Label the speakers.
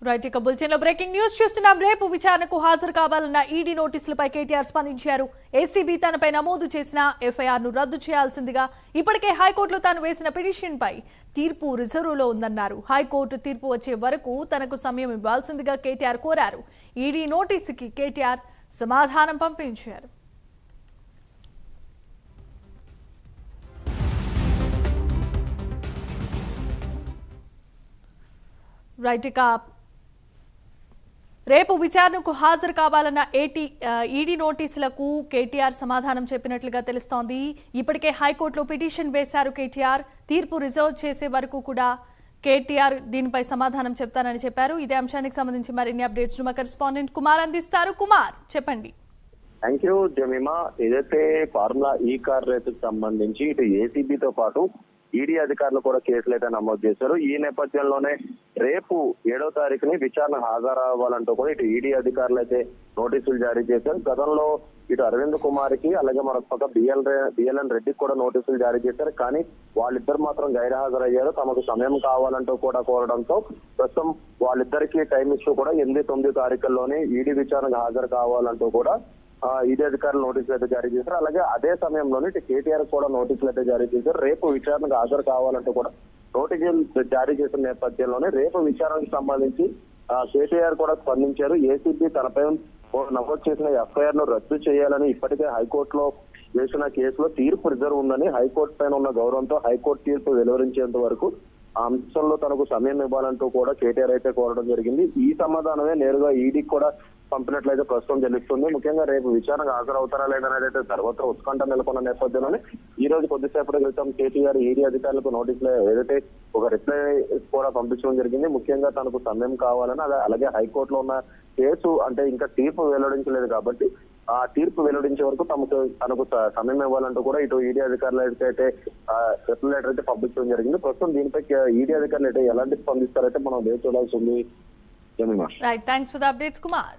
Speaker 1: Right ఇక bulletin లో breaking news చూస్తున్నాం. రేపు విచారణకు హాజరు కావాలన్న ఈడీ నోటీసులపై కేటీఆర్ స్పందించారు. ఏసీబీ తనపై నమోదు చేసిన ఎఫ్ఐఆర్ ను రద్దు చేయాల్సిందిగా ఇప్పటికే హైకోర్టులో తాను వేసిన పిటిషన్ పై తీర్పు రిజర్వులో ఉందన్నారు. హైకోర్టు తీర్పు వచ్చే వరకు తనకు సమయం ఇవ్వాల్సిందిగా కేటీఆర్ కోరారు. ఈడీ నోటీసుకి కేటీఆర్ సమాధానం పంపించారు. రైట్ ఇక రేపు విచారణకు హాజరు కావాలన్న ఈడీ నోటీసులకు కేటీఆర్ సమాధానం చెప్పినట్లుగా తెలుస్తోంది. ఇప్పటికే హైకోర్టులో పిటిషన్ వేశారు కేటీఆర్. తీర్పు రిజర్వ్ చేసే వరకు కూడా కేటీఆర్ దీనిపై సమాధానం చెప్తానని చెప్పారు. ఇదే అంశానికి సంబంధించి మరిన్ని అప్డేట్స్ మా కరెస్పాండెంట్ కుమార్ అందిస్తారు. కుమార్, చెప్పండి.
Speaker 2: Thank you Jemimah. ఏదైతే ఫార్ములా ఈ కార్ రేసుకు సంబంధించి ఇటు ఏసీబీతో పాటు ఈడీ అధికారులు కూడా కేసులు అయితే నమోదు చేశారు. ఈ నేపథ్యంలోనే రేపు 7వ తారీఖుని విచారణ హాజరవ్వాలంటూ కూడా ఇటు ఈడీ అధికారులు అయితే నోటీసులు జారీ చేశారు. గతంలో ఇటు అరవింద్ కుమార్ కి అలాగే మరొక పక్క బిఎల్ఎన్ రెడ్డికి కూడా నోటీసులు జారీ చేశారు. కానీ వాళ్ళిద్దరు మాత్రం గైర్హాజరయ్యారు. తమకు సమయం కావాలంటూ కూడా కోరడంతో ప్రస్తుతం వాళ్ళిద్దరికీ టైం ఇష్యూ కూడా 8, 9 తారీఖుల్లోనే ఈడీ విచారణకు హాజరు కావాలంటూ కూడా ఈడీ అధికారులు నోటీసులు అయితే జారీ చేశారు. అలాగే అదే సమయంలోనే కేటీఆర్ కూడా నోటీసులు అయితే జారీ చేశారు. రేపు విచారణకు హాజరు కావాలంటూ కూడా నోటీసులు జారీ చేసిన నేపథ్యంలోనే రేపు విచారణకు సంబంధించి కేటీఆర్ కూడా స్పందించారు. ఏసీబీ తనపై నమోదు చేసిన ఎఫ్ఐఆర్ ను రద్దు చేయాలని ఇప్పటికే హైకోర్టులో వేసిన కేసులో తీర్పు రిజర్వ్ ఉందని హైకోర్టు పైన ఉన్న గౌరవంతో హైకోర్టు తీర్పు వెలువరించేంత వరకు ఆ అంశంలో తనకు సమయం ఇవ్వాలంటూ కూడా కేటీఆర్ అయితే కోరడం జరిగింది. ఈ సమాధానమే నేరుగా ఈడీకి కూడా పంపినట్లయితే ప్రస్తుతం తెలుస్తుంది. ముఖ్యంగా రేపు విచారణకు హాజరవుతారా లేదనేది అయితే సర్వత్రా ఉత్కంఠ నెలకొన్న నేపథ్యంలోనే ఈ రోజు కొద్దిసేపటి క్రితం కేటీఆర్ ఈడీ అధికారులకు నోటీసులు ఏదైతే ఒక రిప్లై కూడా పంపించడం జరిగింది. ముఖ్యంగా తనకు సమయం కావాలని అలాగే హైకోర్టులో ఉన్న కేసు అంటే ఇంకా తీర్పు వెల్లడించలేదు కాబట్టి ఆ తీర్పు వెల్లడించే వరకు తనకు సమయం ఇవ్వాలంటూ కూడా ఇటు ఈడీ అధికారులు అయితే రిప్లై లెటర్ అయితే పంపించడం జరిగింది. ప్రస్తుతం దీనిపై ఈడీ అధికారులు అయితే ఎలాంటి స్పందిస్తారైతే మనం వేచి చూడాల్సి ఉంది.
Speaker 1: Right, thanks for the updates Kumar.